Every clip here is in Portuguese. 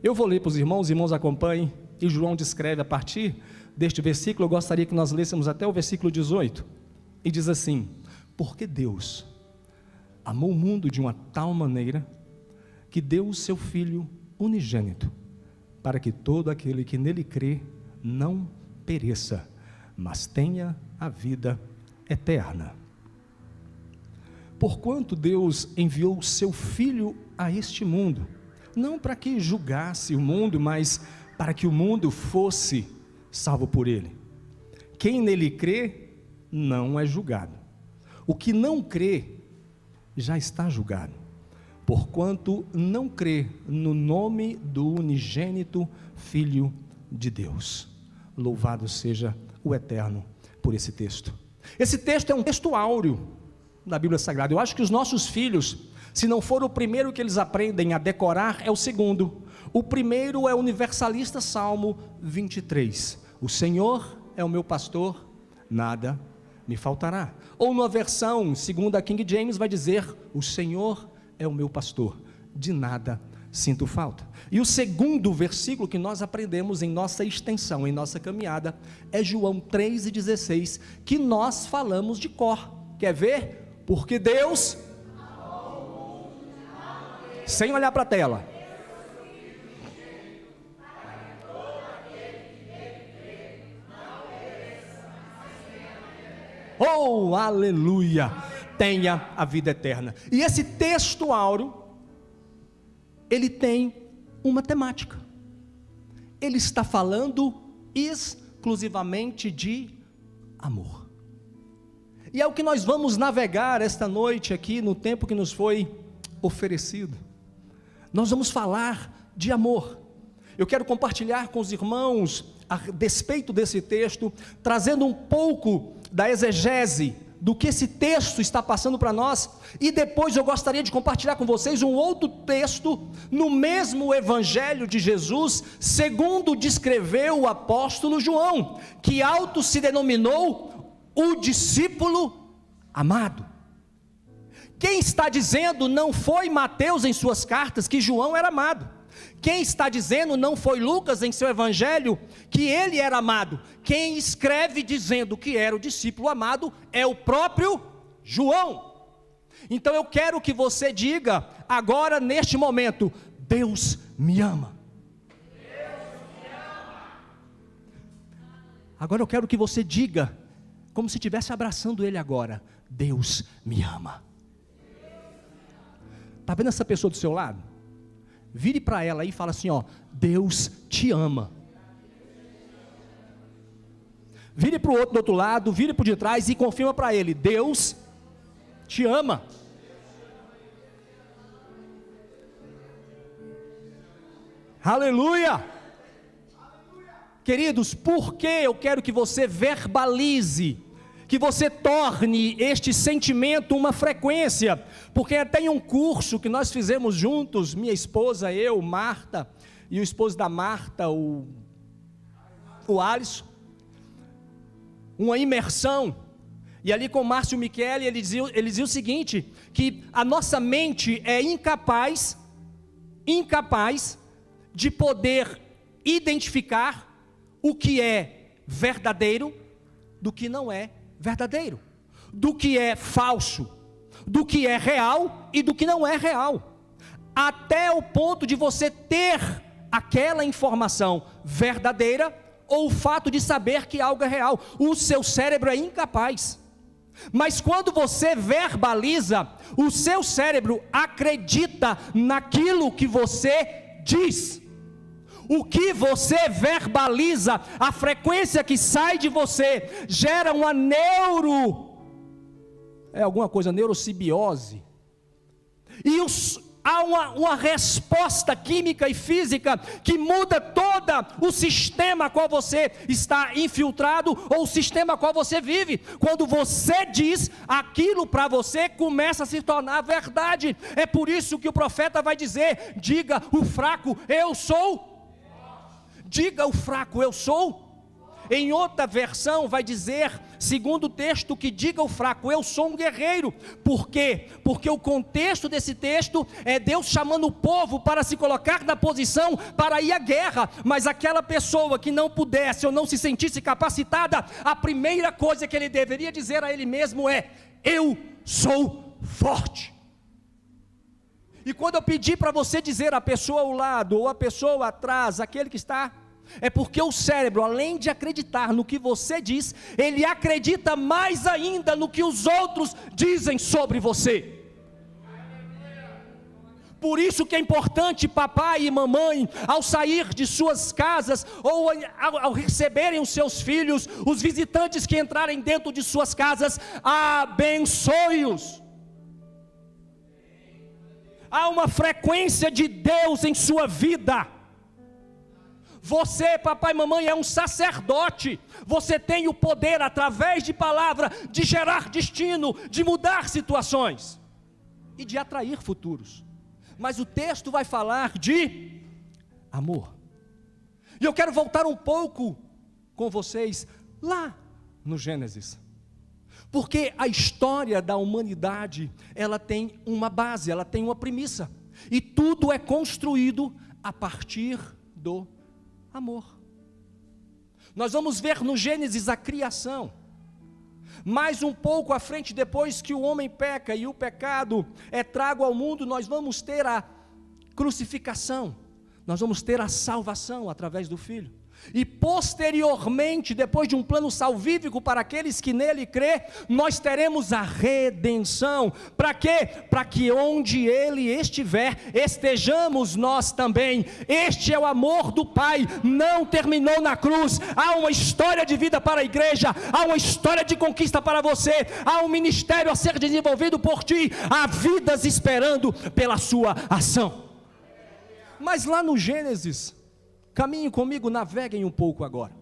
Eu vou ler para os irmãos acompanhem, e João descreve a partir deste versículo. Eu gostaria que nós lêssemos até o versículo 18, e diz assim: porque Deus amou o mundo de uma tal maneira, que deu o seu Filho unigênito, para que todo aquele que nele crê, não pereça, mas tenha a vida eterna. Porquanto Deus enviou o seu Filho a este mundo, não para que julgasse o mundo, mas para que o mundo fosse salvo por ele. Quem nele crê, não é julgado. O que não crê, já está julgado, porquanto não crê no nome do unigênito Filho de Deus. Louvado seja o Eterno por esse texto. Esse texto é um texto áureo da Bíblia Sagrada. Eu acho que os nossos filhos, se não for o primeiro que eles aprendem a decorar, é o segundo. O primeiro é o universalista Salmo 23. O Senhor é o meu pastor, nada me faltará. Ou numa versão, segundo a King James, vai dizer: o Senhor é o meu pastor, de nada sinto falta. E o segundo versículo que nós aprendemos em nossa extensão, em nossa caminhada, é João 3,16, que nós falamos de cor. Quer ver? Porque Deus, sem olhar para a tela, oh, aleluia, tenha a vida eterna. E esse texto áureo, ele tem uma temática. Ele está falando exclusivamente de amor. E é o que nós vamos navegar esta noite aqui, no tempo que nos foi oferecido. Nós vamos falar de amor. Eu quero compartilhar com os irmãos a despeito desse texto, trazendo um pouco da exegese do que esse texto está passando para nós, e depois eu gostaria de compartilhar com vocês um outro texto, no mesmo Evangelho de Jesus, segundo descreveu o apóstolo João, que auto se denominou o discípulo amado. Quem está dizendo não foi Mateus em suas cartas que João era amado. Quem está dizendo não foi Lucas em seu evangelho que ele era amado. Quem escreve dizendo que era o discípulo amado é o próprio João. Então eu quero que você diga agora, neste momento: Deus me ama. Deus me ama. Agora eu quero que você diga, como se estivesse abraçando ele agora: Deus me ama. Está vendo essa pessoa do seu lado? Vire para ela aí e fala assim, ó: Deus te ama. Vire para o outro do outro lado, vire para o de trás e confirma para ele: Deus te ama. Aleluia! Queridos, por que eu quero que você verbalize, que você torne este sentimento uma frequência? Porque tem um curso que nós fizemos juntos, minha esposa, eu, Marta, e o esposo da Marta, o Alisson, uma imersão, e ali com o Márcio Michele, ele dizia o seguinte, que a nossa mente é incapaz de poder identificar o que é verdadeiro do que não é verdadeiro, do que é falso, do que é real e do que não é real, até o ponto de você ter aquela informação verdadeira ou o fato de saber que algo é real. O seu cérebro é incapaz, mas quando você verbaliza, o seu cérebro acredita naquilo que você diz. O que você verbaliza, a frequência que sai de você, gera uma neurossimbiose, e há uma resposta química e física, que muda todo o sistema a qual você está infiltrado, ou o sistema a qual você vive. Quando você diz, aquilo para você começa a se tornar verdade. É por isso que o profeta vai dizer: diga o fraco, eu sou. Diga o fraco, eu sou. Em outra versão vai dizer, segundo o texto, que diga o fraco, eu sou um guerreiro. Por quê? Porque o contexto desse texto é Deus chamando o povo para se colocar na posição para ir à guerra. Mas aquela pessoa que não pudesse ou não se sentisse capacitada, a primeira coisa que ele deveria dizer a ele mesmo é: eu sou forte. E quando eu pedi para você dizer a pessoa ao lado ou a pessoa atrás, aquele que está, é porque o cérebro, além de acreditar no que você diz, ele acredita mais ainda no que os outros dizem sobre você. Por isso que é importante papai e mamãe, ao sair de suas casas, ou ao receberem os seus filhos, os visitantes que entrarem dentro de suas casas, abençoe-os. Há uma frequência de Deus em sua vida. Você, papai e mamãe, é um sacerdote. Você tem o poder, através de palavra, de gerar destino, de mudar situações e de atrair futuros. Mas o texto vai falar de amor. E eu quero voltar um pouco com vocês lá no Gênesis. Porque a história da humanidade, ela tem uma base, ela tem uma premissa. E tudo é construído a partir do amor. Nós vamos ver no Gênesis a criação. Mais um pouco à frente, depois que o homem peca e o pecado é trago ao mundo, nós vamos ter a crucificação. Nós vamos ter a salvação através do Filho. E posteriormente, depois de um plano salvífico para aqueles que nele crê, nós teremos a redenção. Para quê? Para que onde ele estiver, estejamos nós também. Este é o amor do Pai, não terminou na cruz. Há uma história de vida para a igreja, há uma história de conquista para você, há um ministério a ser desenvolvido por ti, há vidas esperando pela sua ação. Mas lá no Gênesis, caminhem comigo, naveguem um pouco agora.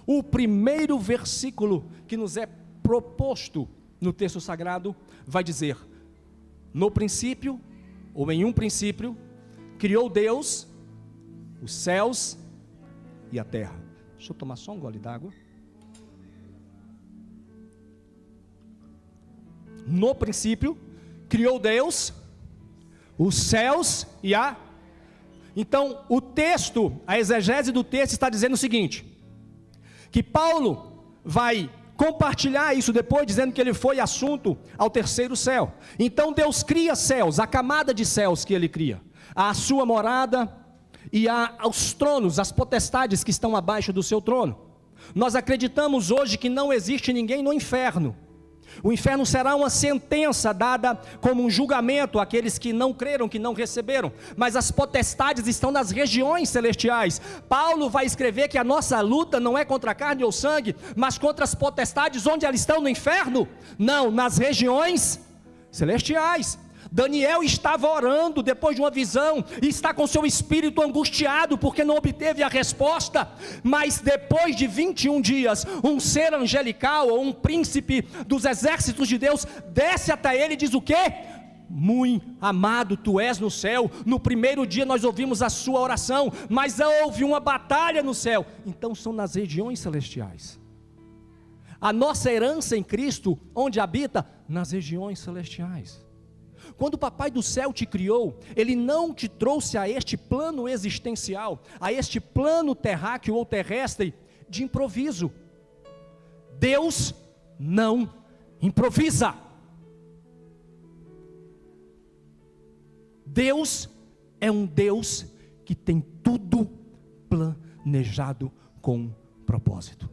O primeiro versículo que nos é proposto no texto sagrado vai dizer: no princípio, ou em um princípio, criou Deus os céus e a terra. Deixa eu tomar só um gole d'água. No princípio, criou Deus os céus e a terra. Então, o texto, a exegese do texto está dizendo o seguinte, que Paulo vai compartilhar isso depois, dizendo que ele foi assunto ao terceiro céu. Então, Deus cria céus, a camada de céus que ele cria, a sua morada e aos tronos, as potestades que estão abaixo do seu trono. Nós acreditamos hoje que não existe ninguém no inferno. O inferno será uma sentença dada como um julgamento àqueles que não creram, que não receberam. Mas as potestades estão nas regiões celestiais. Paulo vai escrever que a nossa luta não é contra a carne ou sangue, mas contra as potestades. Onde elas estão? No inferno? Não, nas regiões celestiais. Daniel estava orando depois de uma visão, e está com seu espírito angustiado, porque não obteve a resposta, mas depois de 21 dias, um ser angelical, ou um príncipe dos exércitos de Deus, desce até ele e diz o quê? Muito amado, tu és no céu. No primeiro dia nós ouvimos a sua oração, mas houve uma batalha no céu. Então são nas regiões celestiais. A nossa herança em Cristo, onde habita? Nas regiões celestiais. Quando o Papai do Céu te criou, Ele não te trouxe a este plano existencial, a este plano terráqueo ou terrestre, de improviso. Deus não improvisa. Deus é um Deus que tem tudo planejado com propósito.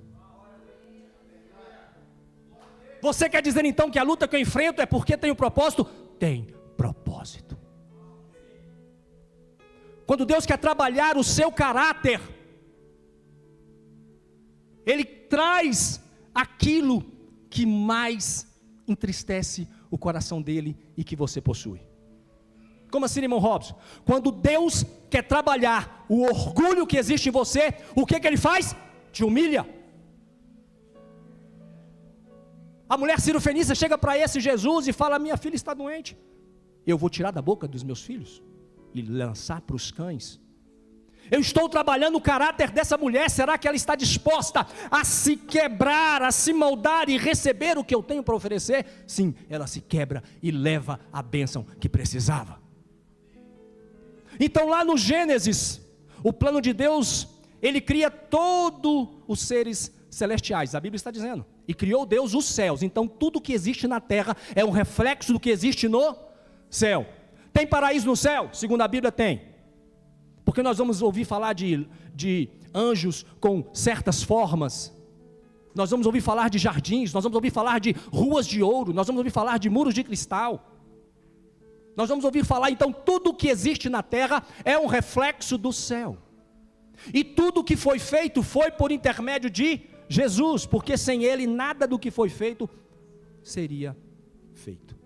Você quer dizer então que a luta que eu enfrento é porque tem um propósito? Tem propósito. Quando Deus quer trabalhar o seu caráter, Ele traz aquilo que mais entristece o coração dele e que você possui. Como assim, irmão Robson? Quando Deus quer trabalhar o orgulho que existe em você, o que Ele faz? Te humilha. A mulher cirofenícia chega para esse Jesus e fala: minha filha está doente, eu vou tirar da boca dos meus filhos e lançar para os cães. Eu estou trabalhando o caráter dessa mulher. Será que ela está disposta a se quebrar, a se moldar e receber o que eu tenho para oferecer? Sim, ela se quebra e leva a bênção que precisava. Então lá no Gênesis, o plano de Deus, Ele cria todos os seres celestiais, a Bíblia está dizendo, e criou Deus os céus. Então tudo que existe na terra é um reflexo do que existe no céu. Tem paraíso no céu? Segundo a Bíblia, tem. Porque nós vamos ouvir falar de anjos com certas formas, nós vamos ouvir falar de jardins, nós vamos ouvir falar de ruas de ouro, nós vamos ouvir falar de muros de cristal, nós vamos ouvir falar, então tudo que existe na terra é um reflexo do céu, e tudo que foi feito foi por intermédio de Jesus, porque sem Ele nada do que foi feito seria feito.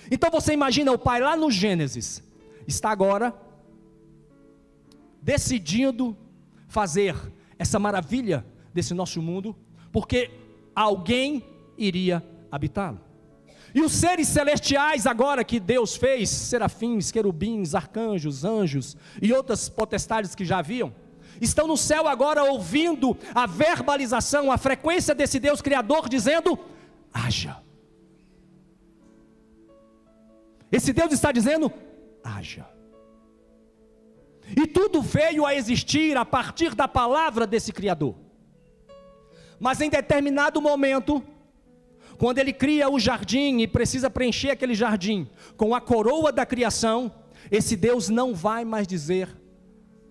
Então você imagina o Pai lá no Gênesis, está agora decidindo fazer essa maravilha desse nosso mundo, porque alguém iria habitá-lo. E os seres celestiais agora que Deus fez, serafins, querubins, arcanjos, anjos e outras potestades que já haviam, estão no céu agora ouvindo a verbalização, a frequência desse Deus Criador dizendo, haja. Esse Deus está dizendo, haja. E tudo veio a existir a partir da palavra desse Criador. Mas em determinado momento, quando Ele cria o jardim e precisa preencher aquele jardim com a coroa da criação, esse Deus não vai mais dizer,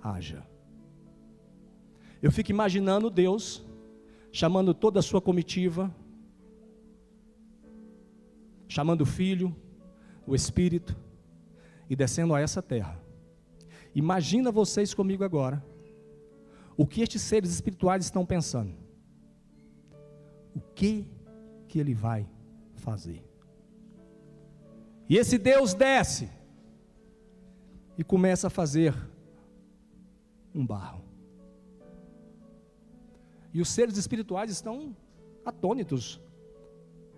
haja. Eu fico imaginando Deus chamando toda a sua comitiva, chamando o Filho, o Espírito, e descendo a essa terra. Imagina vocês comigo agora, o que estes seres espirituais estão pensando. O que Ele vai fazer? E esse Deus desce e começa a fazer um barro. E os seres espirituais estão atônitos.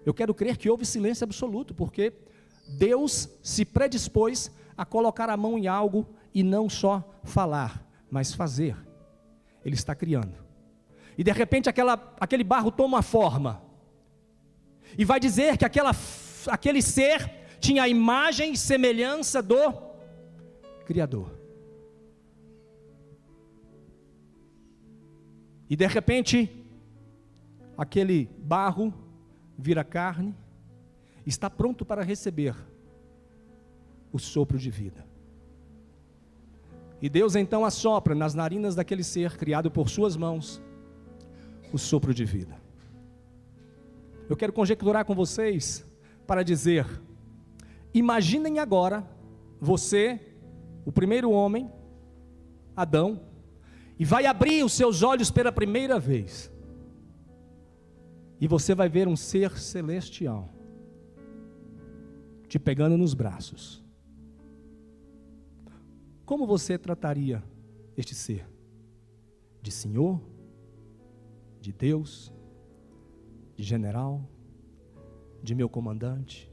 Eu quero crer que houve silêncio absoluto, porque Deus se predispôs a colocar a mão em algo e não só falar, mas fazer. Ele está criando. E de repente aquele barro toma uma forma. E vai dizer que aquele ser tinha a imagem e semelhança do Criador. E de repente, aquele barro vira carne, está pronto para receber o sopro de vida. E Deus então assopra nas narinas daquele ser criado por suas mãos o sopro de vida. Eu quero conjecturar com vocês para dizer, imaginem agora você, o primeiro homem, Adão, e vai abrir os seus olhos pela primeira vez, e você vai ver um ser celestial te pegando nos braços. Como você trataria este ser? De Senhor? De Deus? De general? De meu comandante?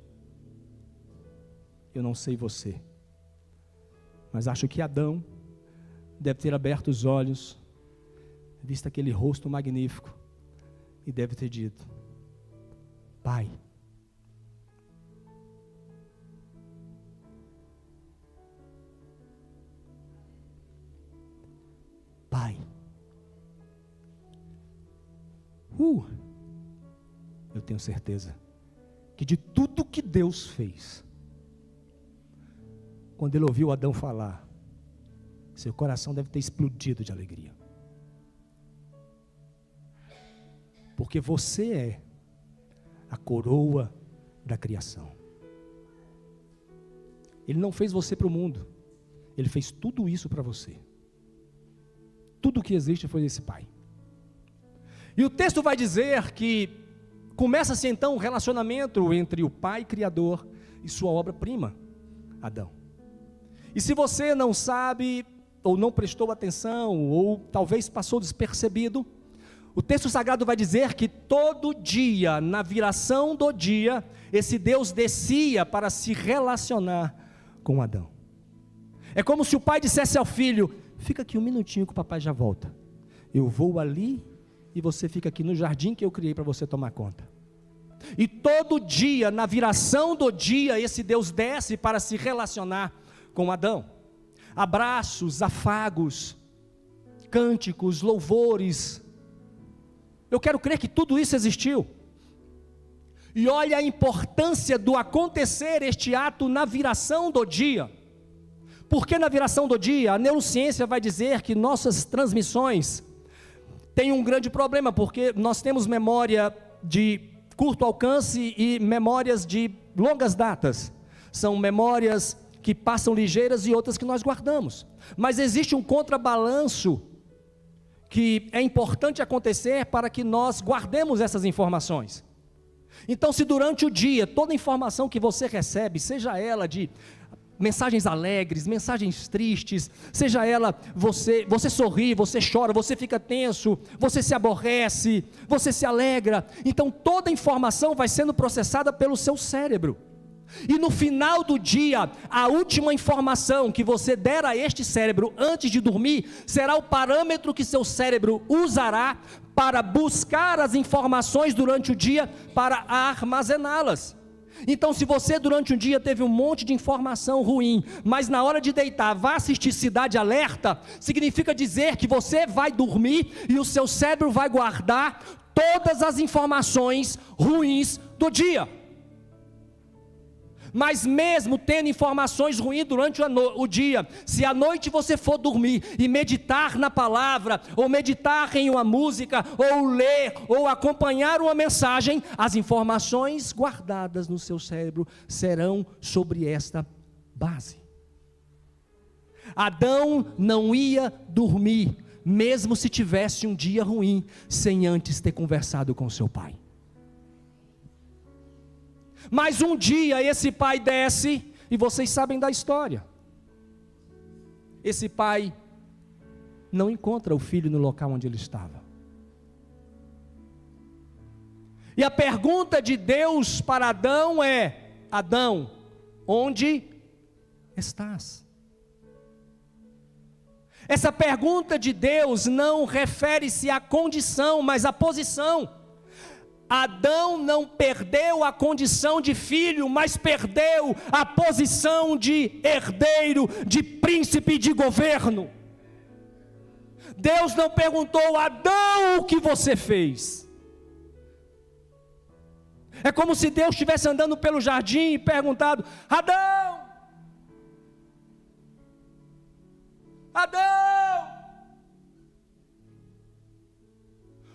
Eu não sei você, mas acho que Adão deve ter aberto os olhos, visto aquele rosto magnífico, e deve ter dito, Pai, Pai, eu tenho certeza que de tudo que Deus fez, quando Ele ouviu Adão falar, seu coração deve ter explodido de alegria, porque você é a coroa da criação. Ele não fez você para o mundo, Ele fez tudo isso para você. Tudo que existe foi desse Pai. E o texto vai dizer que começa-se então um relacionamento entre o Pai Criador e sua obra-prima, Adão. E se você não sabe, ou não prestou atenção, ou talvez passou despercebido, o texto sagrado vai dizer que todo dia, na viração do dia, esse Deus descia para se relacionar com Adão. É como se o pai dissesse ao filho, fica aqui um minutinho que o papai já volta. Eu vou ali e você fica aqui no jardim que eu criei para você tomar conta. E todo dia, na viração do dia, esse Deus desce para se relacionar com Adão. Abraços, afagos, cânticos, louvores. Eu quero crer que tudo isso existiu. E olha a importância do acontecer este ato na viração do dia. Porque na viração do dia, a neurociência vai dizer que nossas transmissões têm um grande problema, porque nós temos memória de curto alcance e memórias de longas datas. São memórias que passam ligeiras e outras que nós guardamos. Mas existe um contrabalanço que é importante acontecer para que nós guardemos essas informações. Então, se durante o dia, toda informação que você recebe, seja ela de mensagens alegres, mensagens tristes, seja ela, você sorri, você chora, você fica tenso, você se aborrece, você se alegra, então toda informação vai sendo processada pelo seu cérebro. E no final do dia, a última informação que você der a este cérebro antes de dormir, será o parâmetro que seu cérebro usará para buscar as informações durante o dia, para armazená-las. Então, se você durante um dia teve um monte de informação ruim, mas na hora de deitar vai assistir Cidade Alerta, significa dizer que você vai dormir e o seu cérebro vai guardar todas as informações ruins do dia. Mas mesmo tendo informações ruins durante o dia, se à noite você for dormir e meditar na palavra, ou meditar em uma música, ou ler, ou acompanhar uma mensagem, as informações guardadas no seu cérebro serão sobre esta base. Adão não ia dormir, mesmo se tivesse um dia ruim, sem antes ter conversado com seu pai. Mas um dia esse pai desce, e vocês sabem da história. Esse pai não encontra o filho no local onde ele estava. E a pergunta de Deus para Adão é: Adão, onde estás? Essa pergunta de Deus não refere-se à condição, mas à posição. Adão não perdeu a condição de filho, mas perdeu a posição de herdeiro, de príncipe, de governo. Deus não perguntou: Adão, o que você fez? É como se Deus estivesse andando pelo jardim e perguntado: Adão, Adão,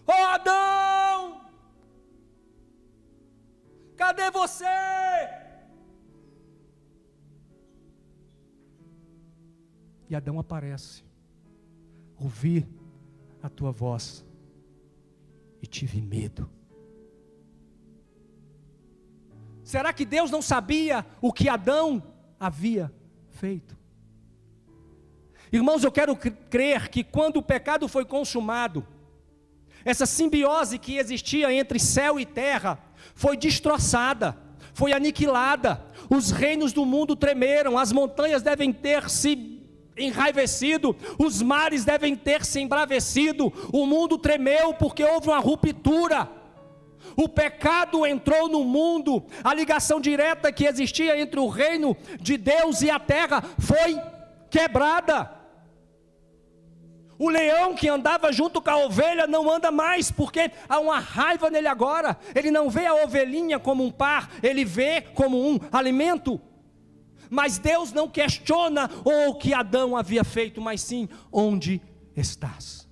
oh Adão, cadê você? E Adão aparece. Ouvi a tua voz e tive medo. Será que Deus não sabia o que Adão havia feito? Irmãos, eu quero crer que quando o pecado foi consumado, essa simbiose que existia entre céu e terra foi destroçada, foi aniquilada. Os reinos do mundo tremeram, as montanhas devem ter se enraivecido, os mares devem ter se embravecido, o mundo tremeu porque houve uma ruptura. O pecado entrou no mundo, a ligação direta que existia entre o reino de Deus e a terra foi quebrada. O leão que andava junto com a ovelha não anda mais, porque há uma raiva nele agora. Ele não vê a ovelhinha como um par, ele vê como um alimento. Mas Deus não questiona o que Adão havia feito, mas sim: onde estás?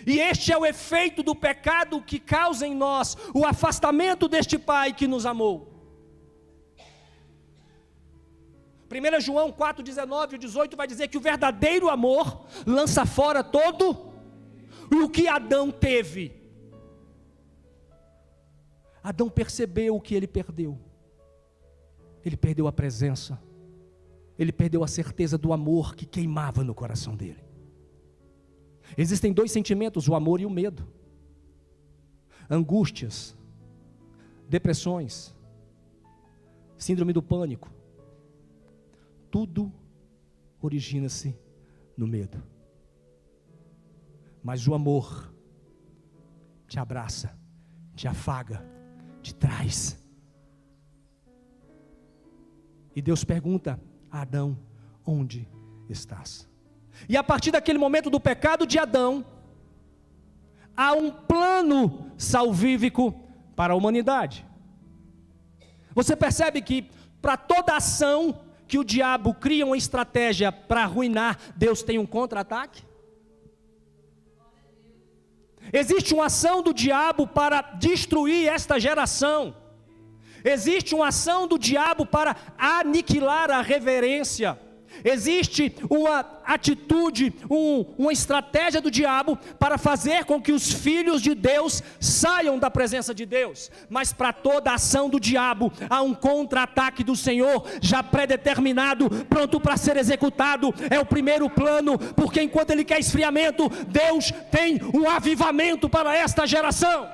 E este é o efeito do pecado que causa em nós o afastamento deste Pai que nos amou. 1 João 4, 19 e 18 vai dizer que o verdadeiro amor lança fora todo. E o que Adão teve? Adão percebeu o que ele perdeu. Ele perdeu a presença. Ele perdeu a certeza do amor que queimava no coração dele. Existem dois sentimentos, o amor e o medo. Angústias, depressões, síndrome do pânico. Tudo origina-se no medo. Mas o amor te abraça, te afaga, te traz. E Deus pergunta a Adão: onde estás? E a partir daquele momento do pecado de Adão, há um plano salvífico para a humanidade. Você percebe que para toda ação que o diabo cria uma estratégia para arruinar, Deus tem um contra-ataque? Existe uma ação do diabo para destruir esta geração. Existe uma ação do diabo para aniquilar a reverência. Existe uma atitude, uma estratégia do diabo para fazer com que os filhos de Deus saiam da presença de Deus. Mas para toda ação do diabo há um contra-ataque do Senhor, já pré-determinado, pronto para ser executado. É o primeiro plano, porque enquanto ele quer esfriamento, Deus tem um avivamento para esta geração.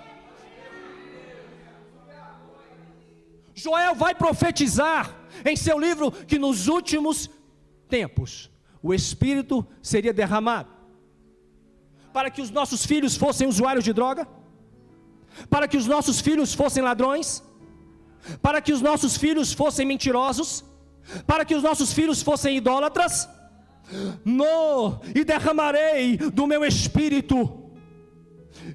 Joel vai profetizar em seu livro que nos últimos tempos o Espírito seria derramado, para que os nossos filhos fossem usuários de droga, para que os nossos filhos fossem ladrões, para que os nossos filhos fossem mentirosos, para que os nossos filhos fossem idólatras. E derramarei do meu Espírito,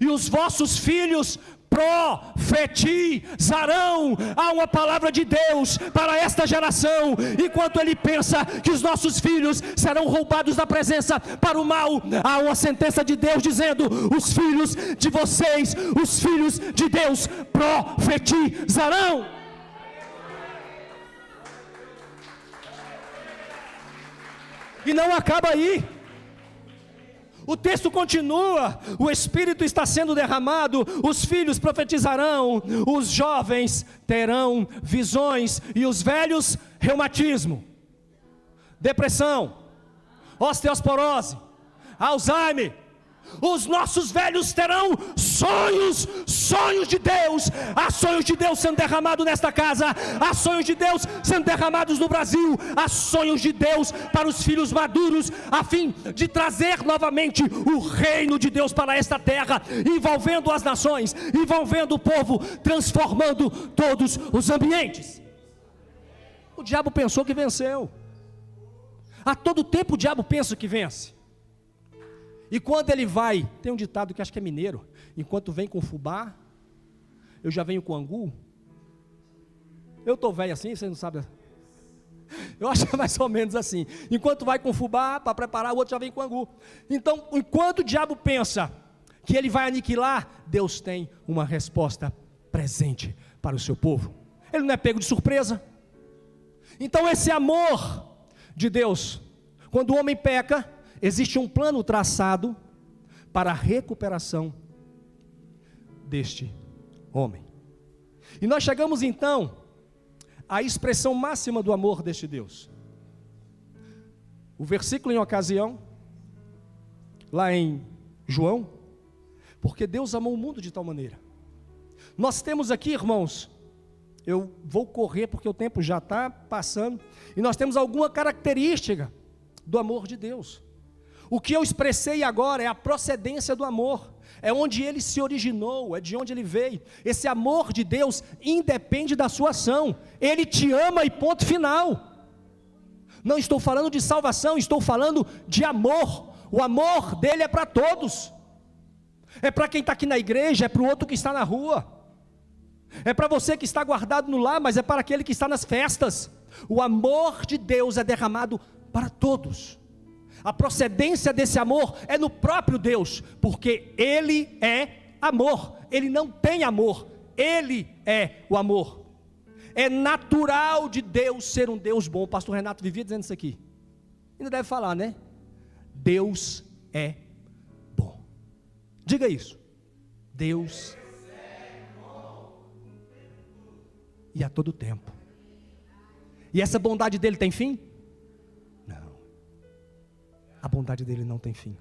e os vossos filhos profetizarão. Há uma palavra de Deus para esta geração. Enquanto ele pensa que os nossos filhos serão roubados da presença para o mal, há uma sentença de Deus dizendo: os filhos de vocês, os filhos de Deus profetizarão. E não acaba aí. O texto continua: o Espírito está sendo derramado, os filhos profetizarão, os jovens terão visões, e os velhos reumatismo, depressão, osteoporose, Alzheimer. Os nossos velhos terão sonhos de Deus. Há sonhos de Deus sendo derramados nesta casa, há sonhos de Deus sendo derramados no Brasil, há sonhos de Deus para os filhos maduros, a fim de trazer novamente o reino de Deus para esta terra, envolvendo as nações, envolvendo o povo, transformando todos os ambientes. O diabo pensou que venceu. A todo tempo o diabo pensa que vence. E quando ele vai, tem um ditado que acho que é mineiro: enquanto vem com fubá, eu já venho com angu. Eu estou velho assim, vocês não sabem. Eu acho que é mais ou menos assim. Enquanto vai com fubá para preparar, o outro já vem com angu. Então, enquanto o diabo pensa que ele vai aniquilar, Deus tem uma resposta presente para o seu povo. Ele não é pego de surpresa. Então esse amor de Deus, quando o homem peca, existe um plano traçado para a recuperação deste homem. E nós chegamos então à expressão máxima do amor deste Deus. O versículo em ocasião, lá em João: porque Deus amou o mundo de tal maneira. Nós temos aqui, irmãos, eu vou correr porque o tempo já está passando, e nós temos alguma característica do amor de Deus. O que eu expressei agora é a procedência do amor, é onde ele se originou, é de onde ele veio. Esse amor de Deus independe da sua ação, ele te ama e ponto final. Não estou falando de salvação, estou falando de amor. O amor dele é para todos, é para quem está aqui na igreja, é para o outro que está na rua, é para você que está guardado no lar, mas é para aquele que está nas festas. O amor de Deus é derramado para todos. A procedência desse amor é no próprio Deus, porque Ele é amor. Ele não tem amor, Ele é o amor. É natural de Deus ser um Deus bom. O pastor Renato vivia dizendo isso aqui, ainda deve falar, né? Deus é bom. Diga isso: Deus é bom, e a todo tempo. E essa bondade dele tem fim? A bondade dele não tem fim,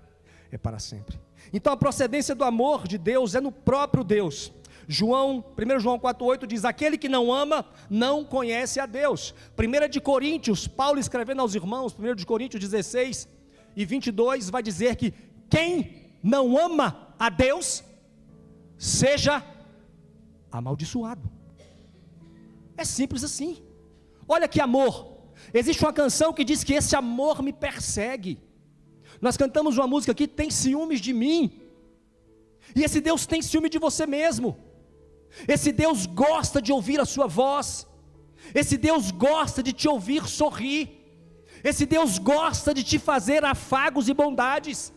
é para sempre. Então a procedência do amor de Deus é no próprio Deus. 1 João 4,8 diz: aquele que não ama, não conhece a Deus. 1 de Coríntios, Paulo escrevendo aos irmãos, 1 de Coríntios 16, e 22 vai dizer que quem não ama a Deus, seja amaldiçoado. É simples assim. Olha que amor. Existe uma canção que diz que esse amor me persegue. Nós cantamos uma música aqui, tem ciúmes de mim. E esse Deus tem ciúme de você mesmo. Esse Deus gosta de ouvir a sua voz. Esse Deus gosta de te ouvir sorrir. Esse Deus gosta de te fazer afagos e bondades.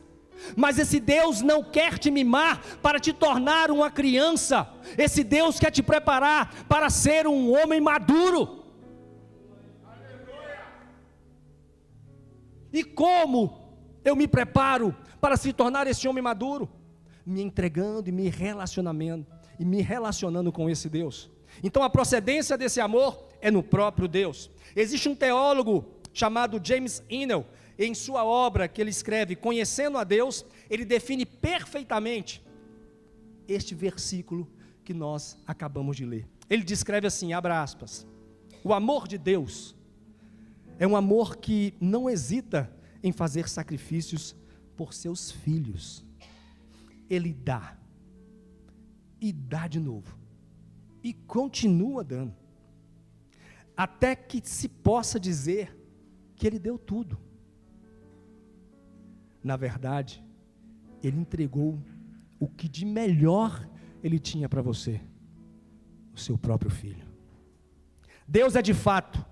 Mas esse Deus não quer te mimar para te tornar uma criança. Esse Deus quer te preparar para ser um homem maduro. E como eu me preparo para se tornar esse homem maduro? Me entregando e me relacionando com esse Deus. Então a procedência desse amor é no próprio Deus. Existe um teólogo chamado James Inell, em sua obra que ele escreve Conhecendo a Deus, ele define perfeitamente este versículo que nós acabamos de ler. Ele descreve assim, abre aspas: o amor de Deus é um amor que não hesita em fazer sacrifícios por seus filhos. Ele dá, e dá de novo, e continua dando, até que se possa dizer que Ele deu tudo. Na verdade, Ele entregou o que de melhor Ele tinha para você, o seu próprio Filho. Deus é de fato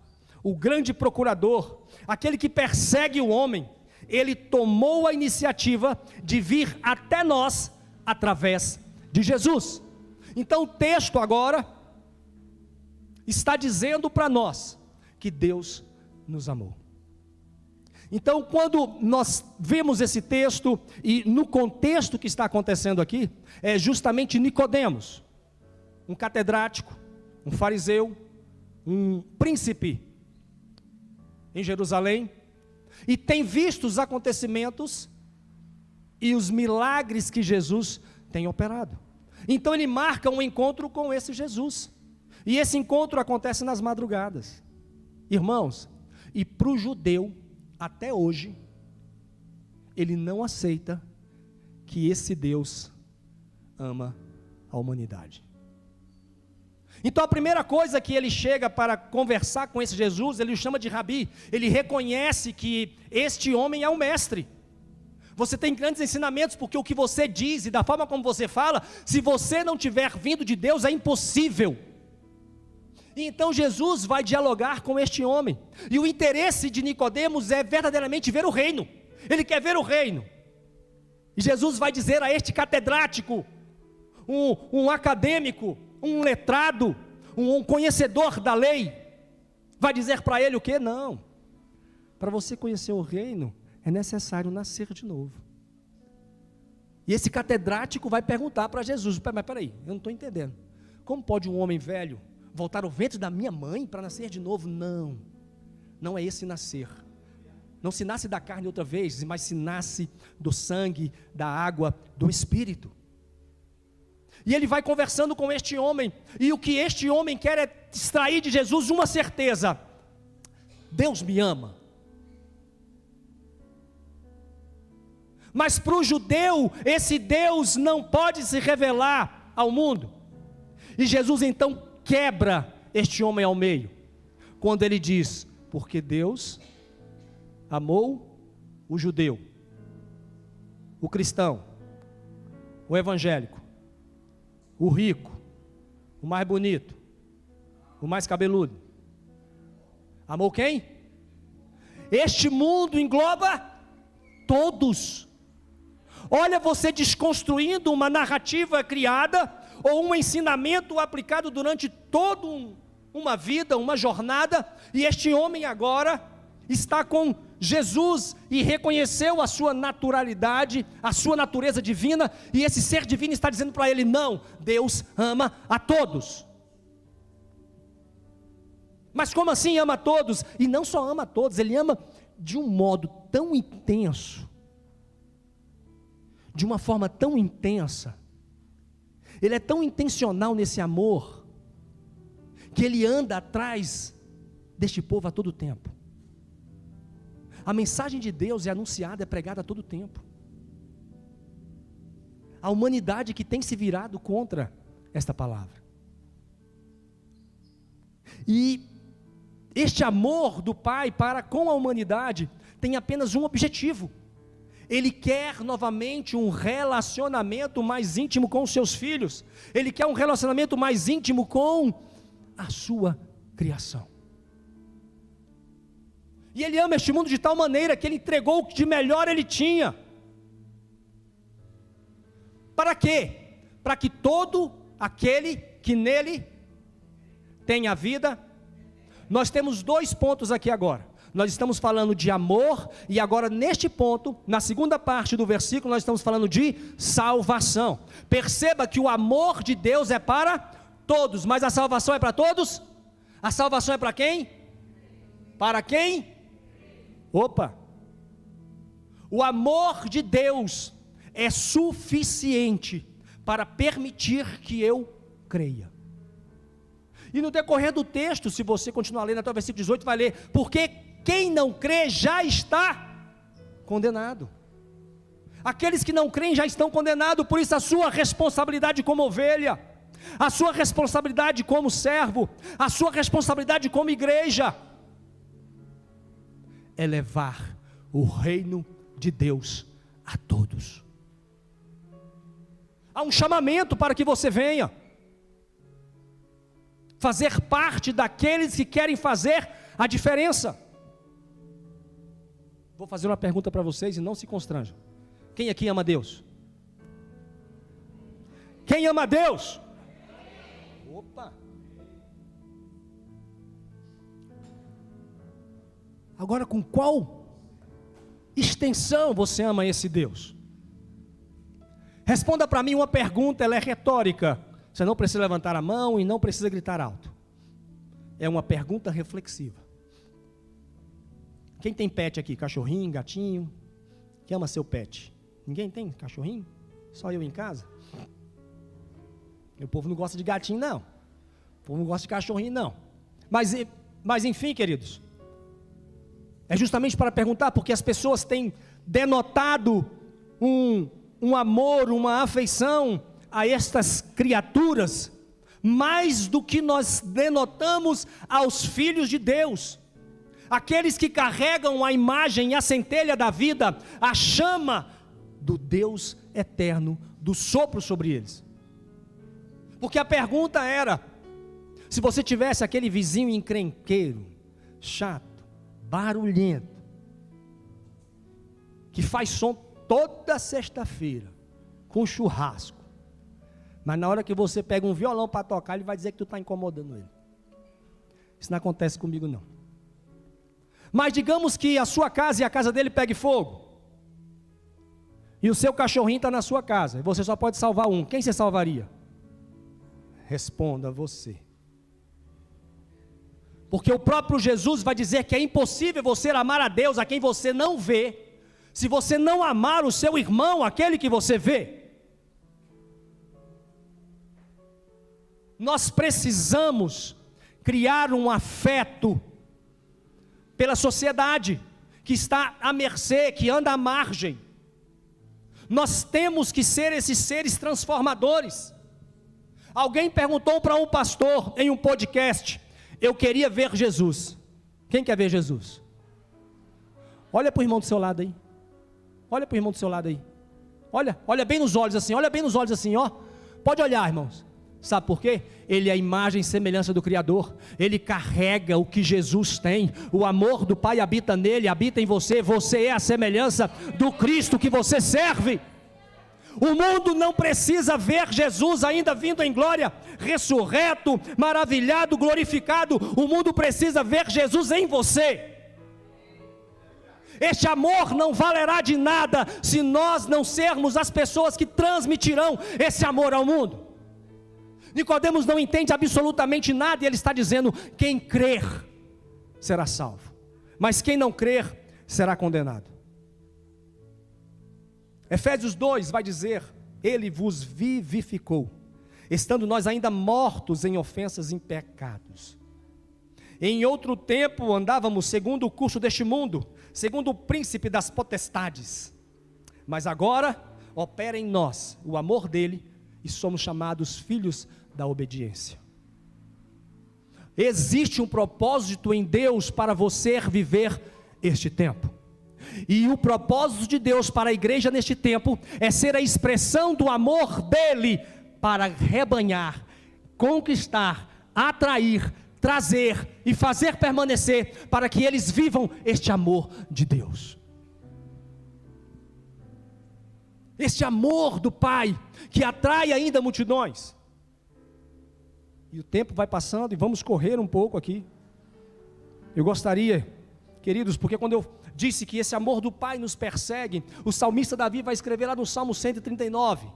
o grande procurador, aquele que persegue o homem. Ele tomou a iniciativa de vir até nós através de Jesus. Então o texto agora está dizendo para nós que Deus nos amou. Então, quando nós vemos esse texto, e no contexto que está acontecendo aqui, é justamente Nicodemos, um catedrático, um fariseu, um príncipe em Jerusalém, e tem visto os acontecimentos e os milagres que Jesus tem operado. Então ele marca um encontro com esse Jesus, e esse encontro acontece nas madrugadas. Irmãos, e para o judeu, até hoje, ele não aceita que esse Deus ama a humanidade. Então a primeira coisa que ele chega para conversar com esse Jesus, ele o chama de Rabi. Ele reconhece que este homem é um mestre. Você tem grandes ensinamentos, porque o que você diz e da forma como você fala, se você não tiver vindo de Deus, é impossível. E então Jesus vai dialogar com este homem, e o interesse de Nicodemos é verdadeiramente ver o reino. Ele quer ver o reino. E Jesus vai dizer a este catedrático, um acadêmico, um letrado, um conhecedor da lei, vai dizer para ele o quê? Não, para você conhecer o reino, é necessário nascer de novo. E esse catedrático vai perguntar para Jesus: mas peraí, eu não estou entendendo, como pode um homem velho voltar ao ventre da minha mãe para nascer de novo? Não, não é esse nascer. Não se nasce da carne outra vez, mas se nasce do sangue, da água, do Espírito. E ele vai conversando com este homem, e o que este homem quer é extrair de Jesus uma certeza: Deus me ama. Mas para o judeu, esse Deus não pode se revelar ao mundo. E Jesus então quebra este homem ao meio, quando ele diz: porque Deus amou o judeu, o cristão, o evangélico, o rico, o mais bonito, o mais cabeludo. Amou quem? Este mundo engloba todos. Olha, você desconstruindo uma narrativa criada, ou um ensinamento aplicado durante toda uma vida, uma jornada, e este homem agora está com Jesus e reconheceu a sua naturalidade, a sua natureza divina, e esse ser divino está dizendo para ele: não, Deus ama a todos. Mas como assim ama a todos? E não só ama a todos, ele ama de um modo tão intenso, de uma forma tão intensa, ele é tão intencional nesse amor, que ele anda atrás deste povo a todo tempo. A mensagem de Deus é anunciada, é pregada a todo tempo. A humanidade que tem se virado contra esta palavra. E este amor do Pai para com a humanidade tem apenas um objetivo. Ele quer novamente um relacionamento mais íntimo com os seus filhos. Ele quer um relacionamento mais íntimo com a sua criação. E Ele ama este mundo de tal maneira que Ele entregou o que de melhor Ele tinha. Para quê? Para que todo aquele que nele tenha vida. Nós temos 2 pontos aqui agora. Nós estamos falando de amor, e agora neste ponto, na segunda parte do versículo, nós estamos falando de salvação. Perceba que o amor de Deus é para todos, mas a salvação é para todos? A salvação é para quem? Para quem? Opa! O amor de Deus é suficiente para permitir que eu creia. E no decorrer do texto, se você continuar lendo até o versículo 18, vai ler: porque quem não crê já está condenado. Aqueles que não creem já estão condenados, por isso a sua responsabilidade como ovelha, a sua responsabilidade como servo, a sua responsabilidade como igreja, é levar o reino de Deus a todos. Há um chamamento para que você venha fazer parte daqueles que querem fazer a diferença. Vou fazer uma pergunta para vocês e não se constranjam. Quem aqui ama Deus? Quem ama Deus? Opa! Agora, com qual extensão você ama esse Deus? Responda para mim uma pergunta, ela é retórica. Você não precisa levantar a mão e não precisa gritar alto. É uma pergunta reflexiva. Quem tem pet aqui? Cachorrinho, gatinho? Quem ama seu pet? Ninguém tem cachorrinho? Só eu em casa? O povo não gosta de gatinho, não. O povo não gosta de cachorrinho, não. Mas enfim, queridos, é justamente para perguntar, porque as pessoas têm denotado um amor, uma afeição a estas criaturas, mais do que nós denotamos aos filhos de Deus, aqueles que carregam a imagem e a centelha da vida, a chama do Deus eterno, do sopro sobre eles. Porque a pergunta era: se você tivesse aquele vizinho encrenqueiro, chato, barulhento, que faz som toda sexta-feira, com churrasco, mas na hora que você pega um violão para tocar, ele vai dizer que tu está incomodando ele. Isso não acontece comigo, não. Mas digamos que a sua casa e a casa dele pegue fogo, e o seu cachorrinho está na sua casa, e você só pode salvar um. Quem você salvaria? Responda você. Porque o próprio Jesus vai dizer que é impossível você amar a Deus a quem você não vê, se você não amar o seu irmão, aquele que você vê. Nós precisamos criar um afeto pela sociedade que está à mercê, que anda à margem. Nós temos que ser esses seres transformadores. Alguém perguntou para um pastor em um podcast: eu queria ver Jesus. Quem quer ver Jesus? Olha para o irmão do seu lado aí. Olha para o irmão do seu lado aí. Olha bem nos olhos assim, olha bem nos olhos assim, ó. Pode olhar, irmãos. Sabe por quê? Ele é a imagem e semelhança do Criador. Ele carrega o que Jesus tem. O amor do Pai habita nele, habita em você. Você é a semelhança do Cristo que você serve. O mundo não precisa ver Jesus ainda vindo em glória, ressurreto, maravilhado, glorificado. O mundo precisa ver Jesus em você. Este amor não valerá de nada se nós não sermos as pessoas que transmitirão esse amor ao mundo. Nicodemos não entende absolutamente nada, e ele está dizendo: quem crer será salvo, mas quem não crer será condenado. Efésios 2 vai dizer: ele vos vivificou, estando nós ainda mortos em ofensas e em pecados. Em outro tempo andávamos segundo o curso deste mundo, segundo o príncipe das potestades, mas agora opera em nós o amor dele, e somos chamados filhos da obediência. Existe um propósito em Deus para você viver este tempo, e o propósito de Deus para a igreja neste tempo é ser a expressão do amor dele para rebanhar, conquistar, atrair, trazer e fazer permanecer, para que eles vivam este amor de Deus. Este amor do Pai, que atrai ainda multidões. E o tempo vai passando e vamos correr um pouco aqui. Eu gostaria, queridos, porque quando eu disse que esse amor do Pai nos persegue, o salmista Davi vai escrever lá no Salmo 139.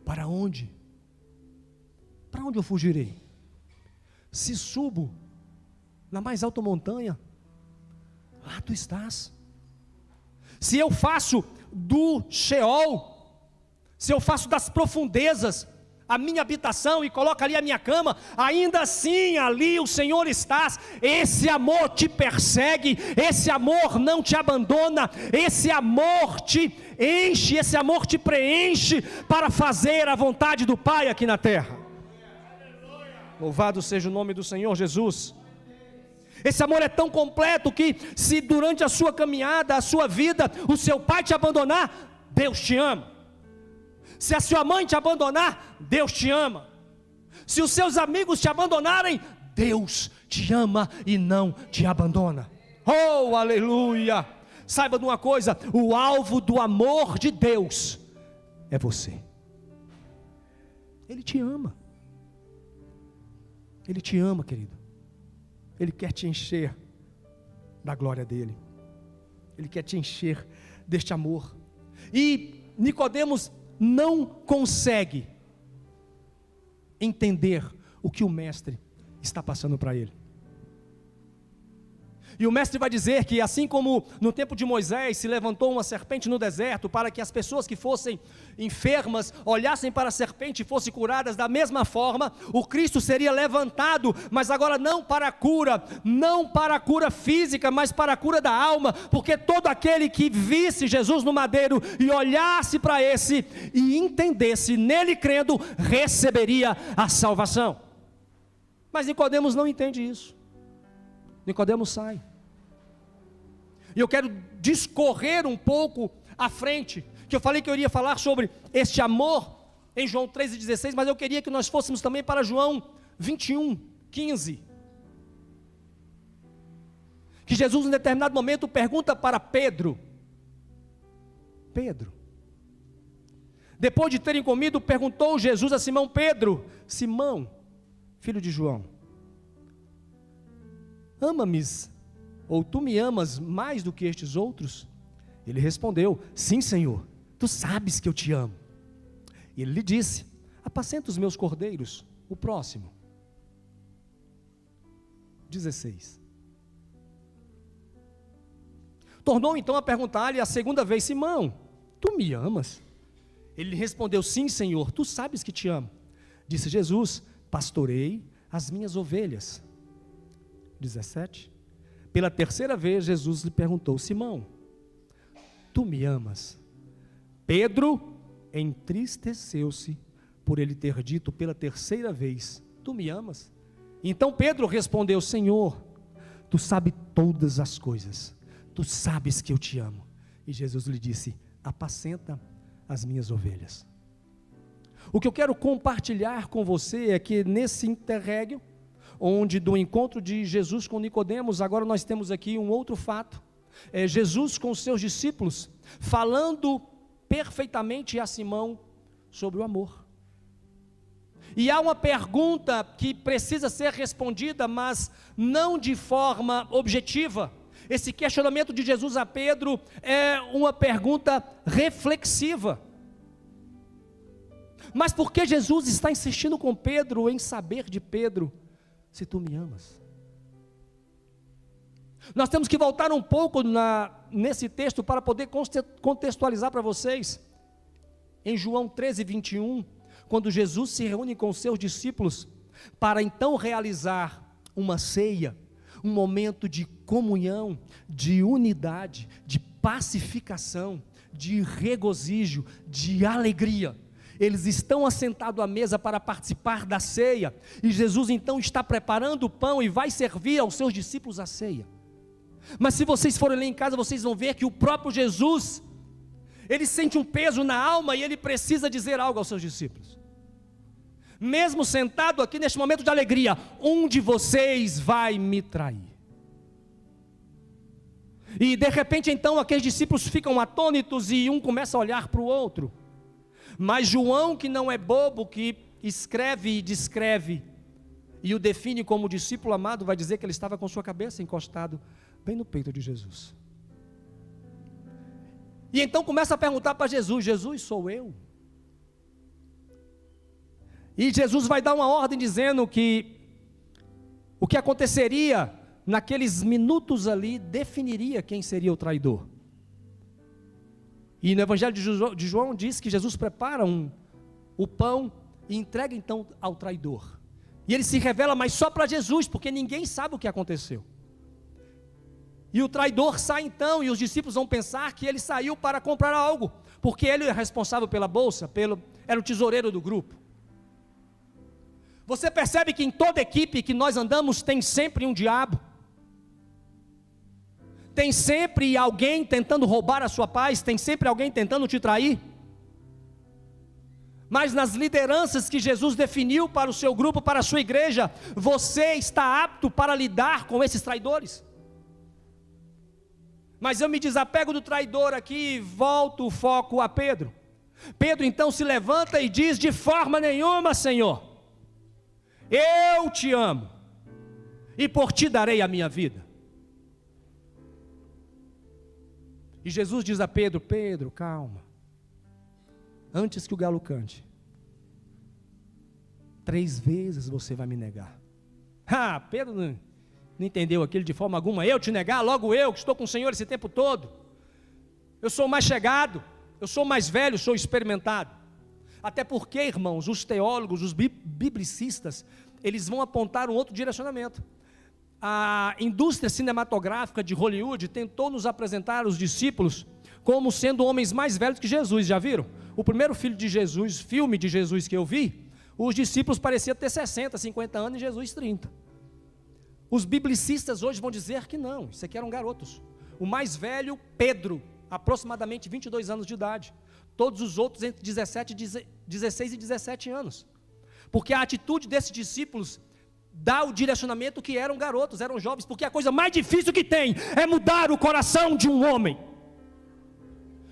Para onde? Para onde eu fugirei? Se subo na mais alta montanha, lá tu estás. Se eu faço do Sheol, se eu faço das profundezas a minha habitação e coloco ali a minha cama, ainda assim ali o Senhor estás. Esse amor te persegue, esse amor não te abandona, esse amor te enche, esse amor te preenche para fazer a vontade do Pai aqui na terra. Louvado seja o nome do Senhor Jesus. Esse amor é tão completo que, se durante a sua caminhada, a sua vida, o seu pai te abandonar, Deus te ama. Se a sua mãe te abandonar, Deus te ama. Se os seus amigos te abandonarem, Deus te ama e não te abandona. Oh, aleluia! Saiba de uma coisa: o alvo do amor de Deus é você. Ele te ama. Ele te ama, querido. Ele quer te encher da glória dele. Ele quer te encher deste amor. E Nicodemos não consegue entender o que o mestre está passando para ele. E o mestre vai dizer que, assim como no tempo de Moisés se levantou uma serpente no deserto para que as pessoas que fossem enfermas olhassem para a serpente e fossem curadas, da mesma forma o Cristo seria levantado, mas agora não para a cura, não para a cura física, mas para a cura da alma, porque todo aquele que visse Jesus no madeiro e olhasse para esse e entendesse nele crendo, receberia a salvação. Mas Nicodemos não entende isso. Nicodemos sai. E eu quero discorrer um pouco à frente, que eu falei que eu iria falar sobre este amor em João 13,16, mas eu queria que nós fôssemos também para João 21:15. Que Jesus em determinado momento pergunta para Pedro, depois de terem comido, perguntou Jesus a Simão Pedro: Simão, filho de João, ama-me, ou tu me amas mais do que estes outros? Ele respondeu: sim, Senhor, tu sabes que eu te amo. E ele lhe disse: apacenta os meus cordeiros. O próximo, 16. Tornou então a perguntar-lhe a segunda vez: Simão, tu me amas? Ele lhe respondeu: sim, Senhor, tu sabes que te amo. Disse Jesus: pastorei as minhas ovelhas. 17. Pela terceira vez Jesus lhe perguntou: Simão, tu me amas? Pedro entristeceu-se por ele ter dito pela terceira vez: tu me amas? Então Pedro respondeu: Senhor, tu sabes todas as coisas, tu sabes que eu te amo. E Jesus lhe disse: apacenta as minhas ovelhas. O que eu quero compartilhar com você é que nesse interregno, onde do encontro de Jesus com Nicodemos, agora nós temos aqui um outro fato, Jesus com os seus discípulos, falando perfeitamente a Simão sobre o amor. E há uma pergunta que precisa ser respondida, mas não de forma objetiva. Esse questionamento de Jesus a Pedro é uma pergunta reflexiva. Mas por que Jesus está insistindo com Pedro em saber de Pedro se tu me amas? Nós temos que voltar um pouco nesse texto para poder contextualizar para vocês. Em João 13:21, quando Jesus se reúne com os seus discípulos para então realizar uma ceia, um momento de comunhão, de unidade, de pacificação, de regozijo, de alegria. Eles estão assentados à mesa para participar da ceia, e Jesus então está preparando o pão e vai servir aos seus discípulos a ceia. Mas se vocês forem lá em casa, vocês vão ver que o próprio Jesus, ele sente um peso na alma e ele precisa dizer algo aos seus discípulos. Mesmo sentado aqui neste momento de alegria, um de vocês vai me trair. E de repente então aqueles discípulos ficam atônitos e um começa a olhar para o outro. Mas João, que não é bobo, que escreve e descreve e o define como discípulo amado, vai dizer que ele estava com sua cabeça encostado bem no peito de Jesus. E então começa a perguntar para Jesus: Jesus, sou eu? E Jesus vai dar uma ordem dizendo que o que aconteceria naqueles minutos ali definiria quem seria o traidor. E no Evangelho de João diz que Jesus prepara o pão e entrega então ao traidor. E ele se revela, mas só para Jesus, porque ninguém sabe o que aconteceu. E o traidor sai então, e os discípulos vão pensar que ele saiu para comprar algo, porque ele é responsável pela bolsa, era o tesoureiro do grupo. Você percebe que em toda equipe que nós andamos tem sempre um diabo, tem sempre alguém tentando roubar a sua paz, tem sempre alguém tentando te trair. Mas nas lideranças que Jesus definiu para o seu grupo, para a sua igreja, você está apto para lidar com esses traidores. Mas eu me desapego do traidor aqui e volto o foco a Pedro. Pedro então se levanta e diz: de forma nenhuma, Senhor, eu te amo, e por ti darei a minha vida. E Jesus diz a Pedro: Pedro, calma, antes que o galo cante, 3 vezes você vai me negar. Pedro não entendeu aquilo de forma alguma. Eu te negar, logo eu que estou com o Senhor esse tempo todo, eu sou mais chegado, eu sou mais velho, sou experimentado. Até porque, irmãos, os teólogos, os biblicistas, eles vão apontar um outro direcionamento. A indústria cinematográfica de Hollywood tentou nos apresentar os discípulos como sendo homens mais velhos que Jesus. Já viram? O primeiro filme de Jesus que eu vi, os discípulos pareciam ter 60, 50 anos e Jesus 30. Os biblicistas hoje vão dizer que não, isso aqui eram garotos. O mais velho, Pedro, aproximadamente 22 anos de idade. Todos os outros entre 16 e 17 anos. Porque a atitude desses discípulos dá o direcionamento que eram garotos, eram jovens, porque a coisa mais difícil que tem é mudar o coração de um homem.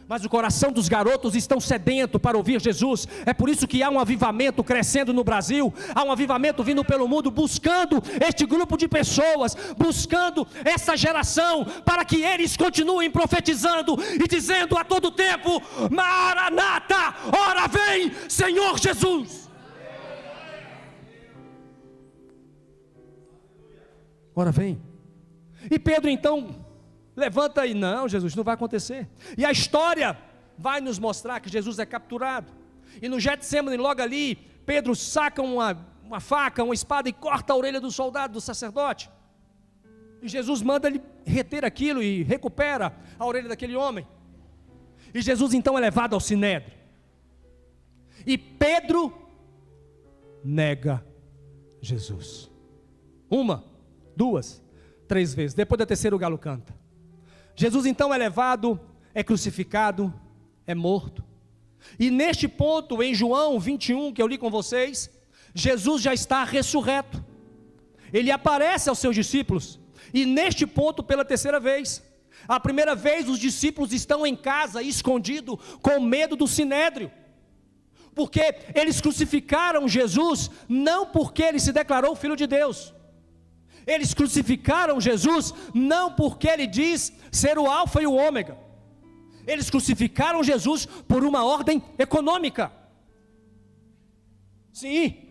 Mas o coração dos garotos estão sedento para ouvir Jesus. É por isso que há um avivamento crescendo no Brasil, há um avivamento vindo pelo mundo, buscando este grupo de pessoas, buscando essa geração, para que eles continuem profetizando e dizendo a todo tempo: Maranata, ora vem, Senhor Jesus. Ora vem. E Pedro então levanta e: não, Jesus, não vai acontecer. E a história vai nos mostrar que Jesus é capturado. E no Getsemane, logo ali, Pedro saca uma faca, uma espada e corta a orelha do soldado, do sacerdote. E Jesus manda ele reter aquilo e recupera a orelha daquele homem. E Jesus então é levado ao sinédrio. E Pedro nega Jesus. 1, 2, 3 vezes. Depois da terceira o galo canta. Jesus então é levado, é crucificado, é morto. E neste ponto, em João 21, que eu li com vocês, Jesus já está ressurreto. Ele aparece aos seus discípulos. E neste ponto, pela terceira vez. A primeira vez os discípulos estão em casa, escondidos, com medo do sinédrio. Porque eles crucificaram Jesus, não porque ele se declarou filho de Deus. Eles crucificaram Jesus não porque ele diz ser o alfa e o ômega. Eles crucificaram Jesus por uma ordem econômica. Sim.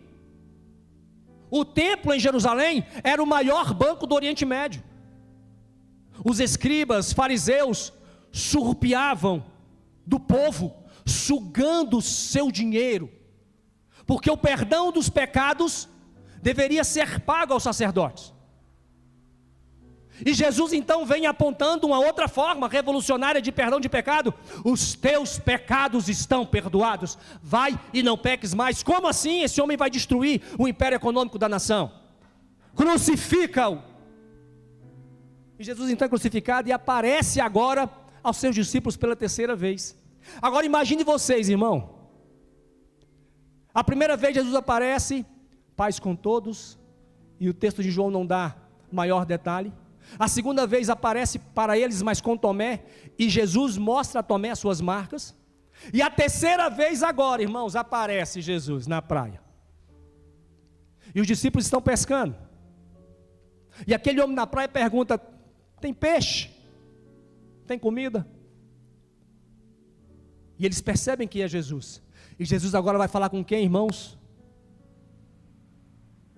O templo em Jerusalém era o maior banco do Oriente Médio. Os escribas, fariseus, surrupiavam do povo, sugando o seu dinheiro. Porque o perdão dos pecados deveria ser pago aos sacerdotes. E Jesus então vem apontando uma outra forma revolucionária de perdão de pecado: os teus pecados estão perdoados, vai e não peques mais. Como assim? Esse homem vai destruir o império econômico da nação. Crucifica-o. E Jesus então é crucificado e aparece agora aos seus discípulos pela terceira vez. Agora imagine vocês, irmão. A primeira vez Jesus aparece, paz com todos, e o texto de João não dá maior detalhe. A segunda vez aparece para eles, mas com Tomé, e Jesus mostra a Tomé as suas marcas. E a terceira vez agora, irmãos, aparece Jesus na praia. E os discípulos estão pescando. E aquele homem na praia pergunta: tem peixe? Tem comida? E eles percebem que é Jesus. E Jesus agora vai falar com quem, irmãos?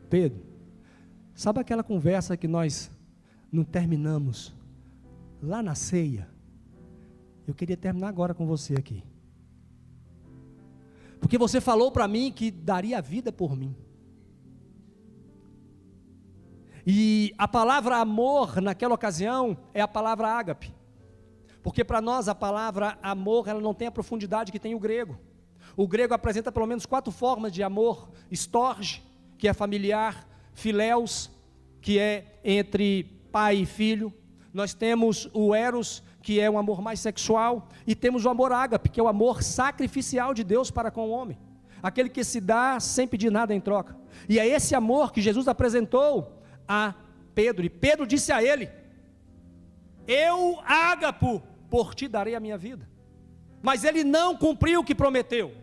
Pedro. Sabe aquela conversa que nós não terminamos lá na ceia? Eu queria terminar agora com você aqui. Porque você falou para mim que daria a vida por mim. E a palavra amor naquela ocasião é a palavra ágape. Porque para nós a palavra amor, ela não tem a profundidade que tem o grego. O grego apresenta pelo menos 4 formas de amor: storge, que é familiar; phileus, que é entre pai e filho; nós temos o eros, que é um amor mais sexual, e temos o amor ágape, que é o amor sacrificial de Deus para com o homem, aquele que se dá sem pedir nada em troca. E é esse amor que Jesus apresentou a Pedro, e Pedro disse a ele: eu, ágapo, por ti darei a minha vida. Mas ele não cumpriu o que prometeu.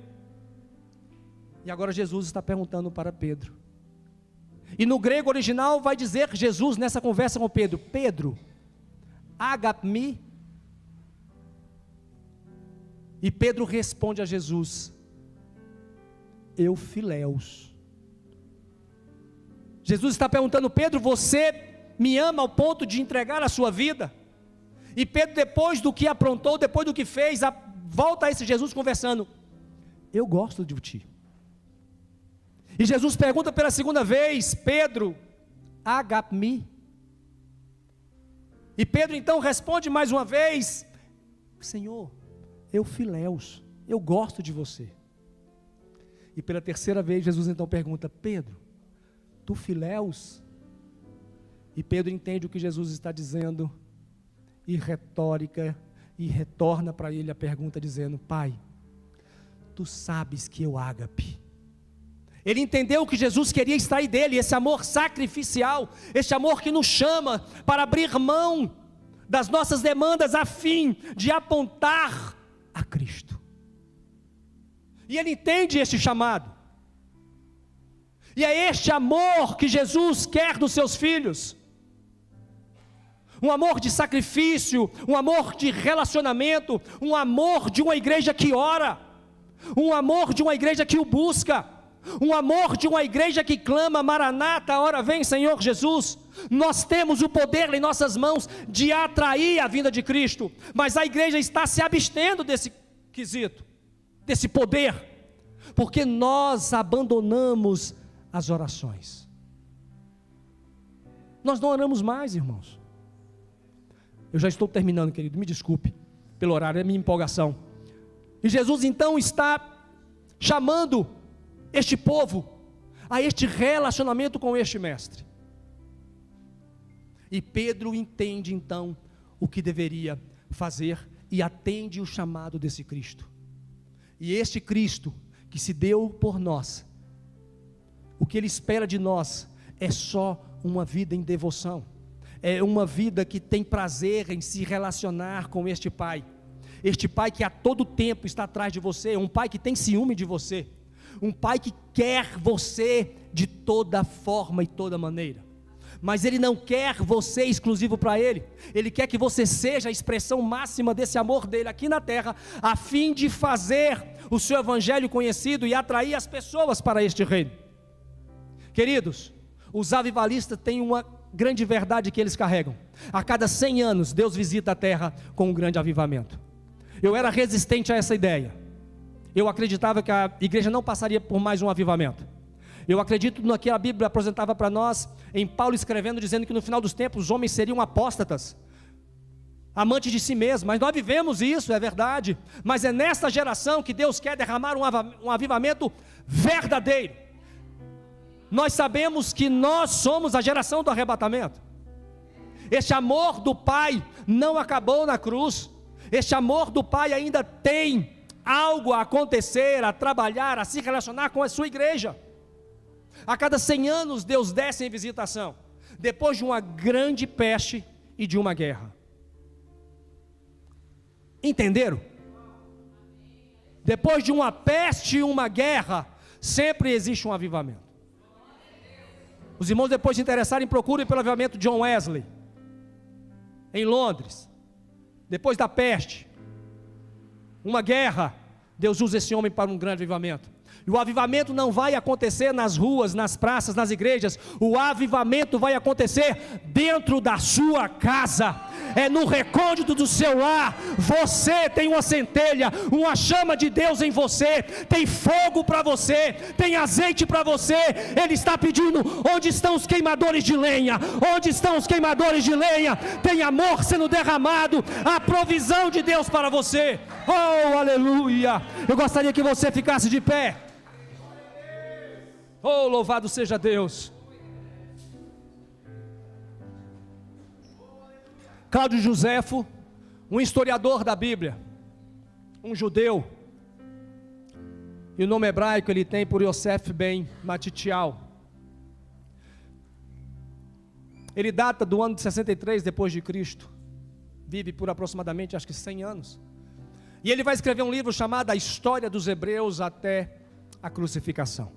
E agora Jesus está perguntando para Pedro. E no grego original vai dizer Jesus nessa conversa com Pedro: Pedro, agap-me. E Pedro responde a Jesus: eu phileus. Jesus está perguntando: Pedro, você me ama ao ponto de entregar a sua vida? E Pedro, depois do que aprontou, depois do que fez, volta a esse Jesus conversando: eu gosto de ti. E Jesus pergunta pela segunda vez: Pedro, agap-me. E Pedro então responde mais uma vez: Senhor, eu phileus, eu gosto de você. E pela terceira vez Jesus então pergunta: Pedro, tu phileus? E Pedro entende o que Jesus está dizendo, e retorna para ele a pergunta dizendo: Pai, tu sabes que eu ágape. Ele entendeu que Jesus queria extrair dele esse amor sacrificial, esse amor que nos chama para abrir mão das nossas demandas a fim de apontar a Cristo. E ele entende este chamado. E é este amor que Jesus quer dos seus filhos. Um amor de sacrifício, um amor de relacionamento, um amor de uma igreja que ora, um amor de uma igreja que o busca, um amor de uma igreja que clama: Maranata, ora vem Senhor Jesus. Nós temos o poder em nossas mãos de atrair a vinda de Cristo, mas a igreja está se abstendo desse quesito, desse poder, porque nós abandonamos as orações. Nós não oramos mais, irmãos. Eu já estou terminando, querido, me desculpe pelo horário, é minha empolgação. E Jesus então está chamando este povo a este relacionamento com este mestre. E Pedro entende então o que deveria fazer e atende o chamado desse Cristo. E este Cristo que se deu por nós, o que Ele espera de nós é só uma vida em devoção, é uma vida que tem prazer em se relacionar com este Pai que a todo tempo está atrás de você, um Pai que tem ciúme de você, um Pai que quer você de toda forma e toda maneira, mas Ele não quer você exclusivo para Ele. Ele quer que você seja a expressão máxima desse amor dEle aqui na terra, a fim de fazer o seu evangelho conhecido e atrair as pessoas para este reino. Queridos, os avivalistas têm uma grande verdade que eles carregam: a cada 100 anos Deus visita a terra com um grande avivamento. Eu era resistente a essa ideia. Eu acreditava que a igreja não passaria por mais um avivamento. Eu acredito no que a Bíblia apresentava para nós, em Paulo escrevendo, dizendo que no final dos tempos os homens seriam apóstatas, amantes de si mesmos. Mas nós vivemos isso, é verdade. Mas é nesta geração que Deus quer derramar um avivamento verdadeiro. Nós sabemos que nós somos a geração do arrebatamento. Este amor do Pai não acabou na cruz. Este amor do Pai ainda tem algo a acontecer, a trabalhar, a se relacionar com a sua igreja. A cada 100 anos Deus desce em visitação, depois de uma grande peste e de uma guerra. Entenderam? Depois de uma peste e uma guerra, sempre existe um avivamento. Os irmãos, depois de se interessarem, procurem pelo avivamento de John Wesley, em Londres. Depois da peste, uma guerra, Deus usa esse homem para um grande avivamento. E o avivamento não vai acontecer nas ruas, nas praças, nas igrejas. O avivamento vai acontecer dentro da sua casa. É no recôndito do seu lar. Você tem uma centelha, uma chama de Deus em você. Tem fogo para você, tem azeite para você. Ele está pedindo: onde estão os queimadores de lenha? Onde estão os queimadores de lenha? Tem amor sendo derramado, a provisão de Deus para você. Oh, aleluia! Eu gostaria que você ficasse de pé. Oh, louvado seja Deus. Cláudio Josefo, um historiador da Bíblia, um judeu, e o nome hebraico ele tem por Yosef ben Matitial. Ele data do ano de 63 depois de Cristo, vive por aproximadamente acho que 100 anos, e ele vai escrever um livro chamado A História dos Hebreus até a Crucificação.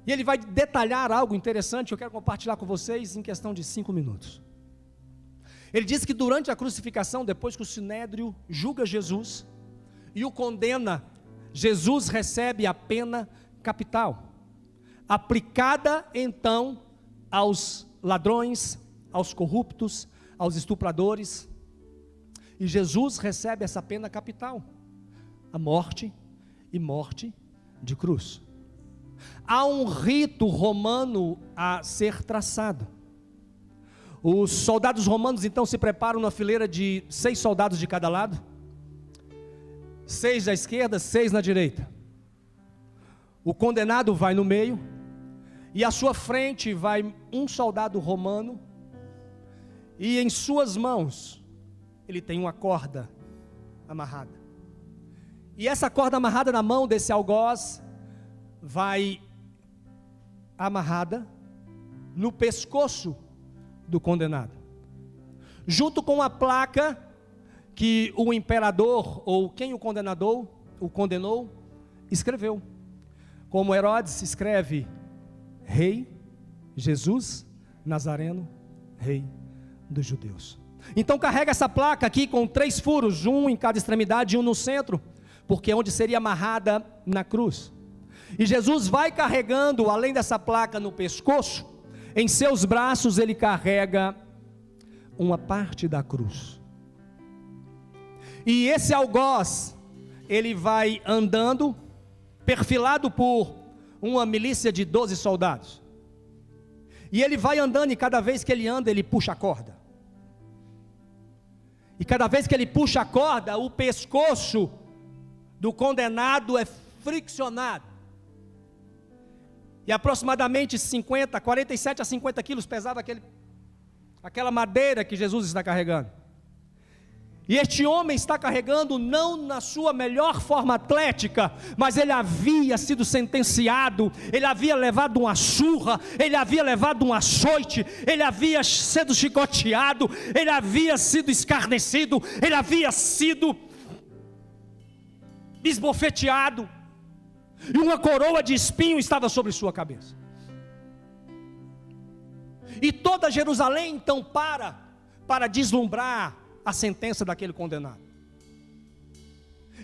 E ele vai detalhar algo interessante, eu quero compartilhar com vocês em questão de 5 minutos. Ele diz que durante a crucificação, depois que o Sinédrio julga Jesus e o condena, Jesus recebe a pena capital, aplicada então aos ladrões, aos corruptos, aos estupradores. E Jesus recebe essa pena capital, a morte e morte de cruz. Há um rito romano a ser traçado. Os soldados romanos então se preparam na fileira de 6 soldados de cada lado, 6 à esquerda, 6 na direita. O condenado vai no meio, e à sua frente vai um soldado romano, e em suas mãos ele tem uma corda amarrada. E essa corda amarrada na mão desse algoz vai amarrada no pescoço do condenado, junto com a placa que o imperador ou quem o condenou escreveu. Como Herodes escreve: Rei Jesus Nazareno, Rei dos Judeus. Então carrega essa placa aqui com 3 furos, um em cada extremidade e um no centro, porque é onde seria amarrada na cruz. E Jesus vai carregando, além dessa placa no pescoço, em seus braços ele carrega uma parte da cruz. E esse algoz, ele vai andando, perfilado por uma milícia de 12 soldados. E ele vai andando, e cada vez que ele anda, ele puxa a corda. E cada vez que ele puxa a corda, o pescoço do condenado é friccionado. E aproximadamente 47 a 50 quilos pesava aquela madeira que Jesus está carregando. E este homem está carregando não na sua melhor forma atlética, mas ele havia sido sentenciado, ele havia levado uma surra, ele havia levado um açoite, ele havia sido chicoteado, ele havia sido escarnecido, ele havia sido esbofeteado, e uma coroa de espinho estava sobre sua cabeça. E toda Jerusalém então para deslumbrar a sentença daquele condenado.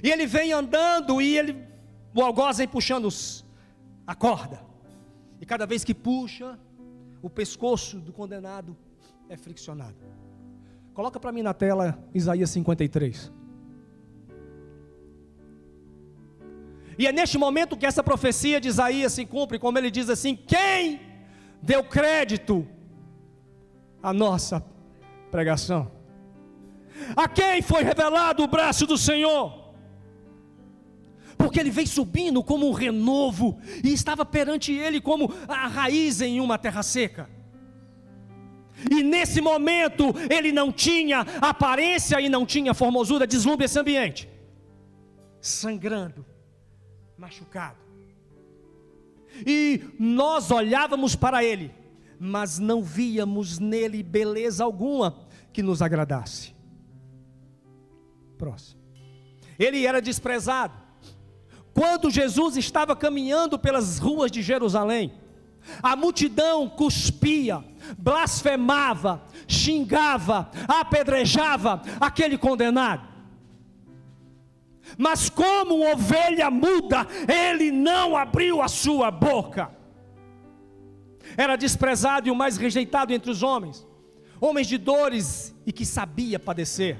E ele vem andando, e o algoz vem puxando a corda, e cada vez que puxa, o pescoço do condenado é friccionado. Coloca para mim na tela Isaías 53. E é neste momento que essa profecia de Isaías se cumpre, como ele diz assim: quem deu crédito à nossa pregação? A quem foi revelado o braço do Senhor? Porque ele veio subindo como um renovo, e estava perante ele como a raiz em uma terra seca. E nesse momento ele não tinha aparência e não tinha formosura. Deslumbre esse ambiente, sangrando, machucado. E nós olhávamos para ele, mas não víamos nele beleza alguma que nos agradasse. Próximo. Ele era desprezado. Quando Jesus estava caminhando pelas ruas de Jerusalém, a multidão cuspia, blasfemava, xingava, apedrejava aquele condenado. Mas como ovelha muda, ele não abriu a sua boca. Era desprezado e o mais rejeitado entre os homens, homens de dores e que sabia padecer,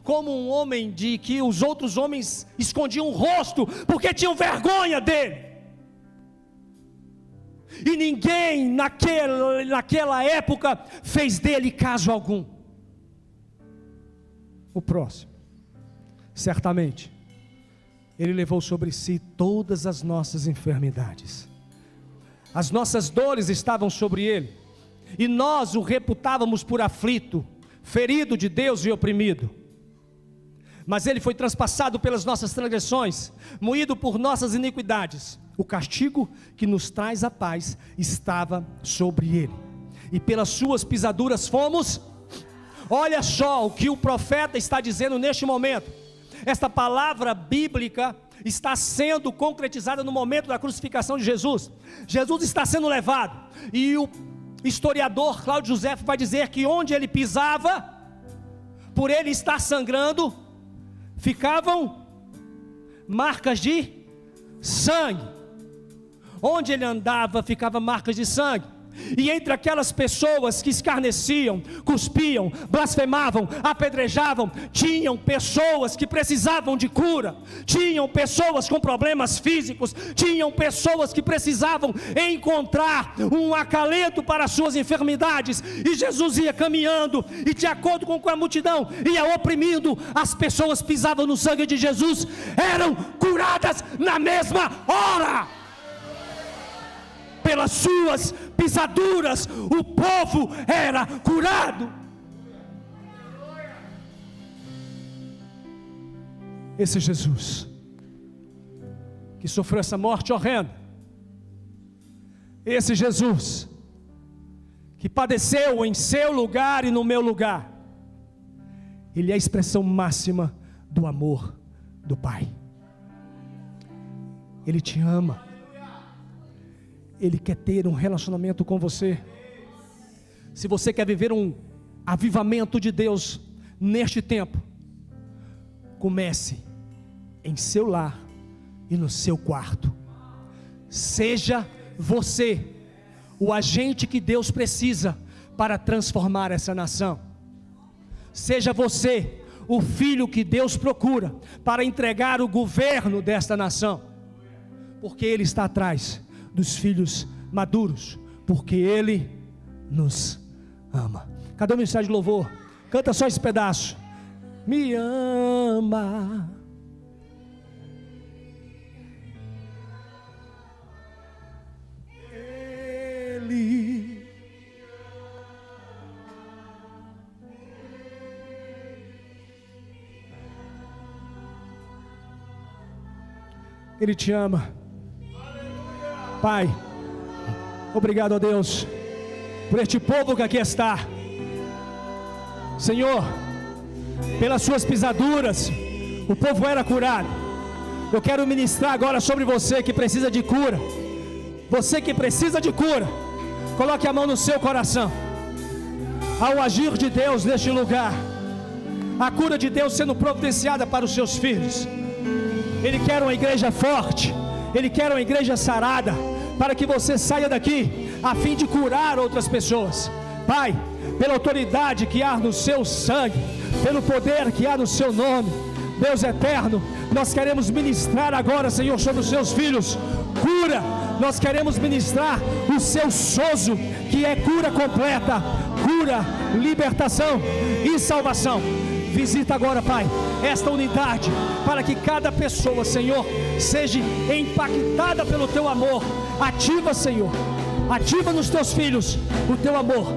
como um homem de que os outros homens escondiam o rosto, porque tinham vergonha dele. E ninguém naquela época fez dele caso algum. O próximo. Certamente, ele levou sobre si todas as nossas enfermidades. As nossas dores estavam sobre ele, e nós o reputávamos por aflito, ferido de Deus e oprimido. Mas ele foi transpassado pelas nossas transgressões, moído por nossas iniquidades. O castigo que nos traz a paz estava sobre ele, e pelas suas pisaduras fomos. Olha só o que o profeta está dizendo neste momento. Esta palavra bíblica está sendo concretizada no momento da crucificação de Jesus. Jesus está sendo levado, e o historiador Cláudio José vai dizer que onde ele pisava, por ele estar sangrando, ficavam marcas de sangue. Onde ele andava, ficavam marcas de sangue. E entre aquelas pessoas que escarneciam, cuspiam, blasfemavam, apedrejavam, tinham pessoas que precisavam de cura, tinham pessoas com problemas físicos, tinham pessoas que precisavam encontrar um acalento para as suas enfermidades. E Jesus ia caminhando, e de acordo com a multidão ia oprimindo, as pessoas pisavam no sangue de Jesus, eram curadas na mesma hora. Pelas suas pisaduras o povo era curado. Esse Jesus que sofreu essa morte horrenda, esse Jesus que padeceu em seu lugar e no meu lugar, ele é a expressão máxima do amor do Pai. Ele te ama. Ele quer ter um relacionamento com você. Se você quer viver um avivamento de Deus neste tempo, comece em seu lar e no seu quarto. Seja você o agente que Deus precisa para transformar essa nação. Seja você o filho que Deus procura para entregar o governo desta nação, porque Ele está atrás dos filhos maduros, porque Ele nos ama. Cadê o mensagem de louvor? Canta só esse pedaço. Me ama. Ele te ama. Pai, obrigado a Deus por este povo que aqui está. Senhor, pelas suas pisaduras o povo era curado. Eu quero ministrar agora sobre você que precisa de cura. Você que precisa de cura, coloque a mão no seu coração. Ao agir de Deus neste lugar, a cura de Deus sendo providenciada para os seus filhos. Ele quer uma igreja forte, Ele quer uma igreja sarada, para que você saia daqui a fim de curar outras pessoas. Pai, pela autoridade que há no seu sangue, pelo poder que há no seu nome, Deus eterno, nós queremos ministrar agora, Senhor, sobre os seus filhos, cura. Nós queremos ministrar o seu sozo, que é cura completa, cura, libertação e salvação. Visita agora, Pai, esta unidade, para que cada pessoa, Senhor, seja impactada pelo Teu amor. Ativa, Senhor, ativa nos Teus filhos o Teu amor,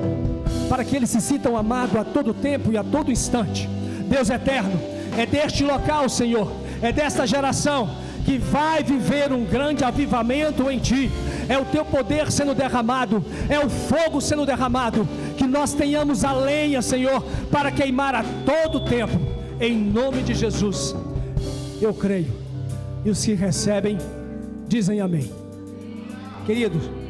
para que eles se sintam amados a todo tempo e a todo instante. Deus eterno, é deste local, Senhor, é desta geração que vai viver um grande avivamento em Ti. É o Teu poder sendo derramado, é o fogo sendo derramado. Que nós tenhamos a lenha, Senhor, para queimar a todo tempo, em nome de Jesus. Eu creio, e os que recebem dizem amém. Queridos,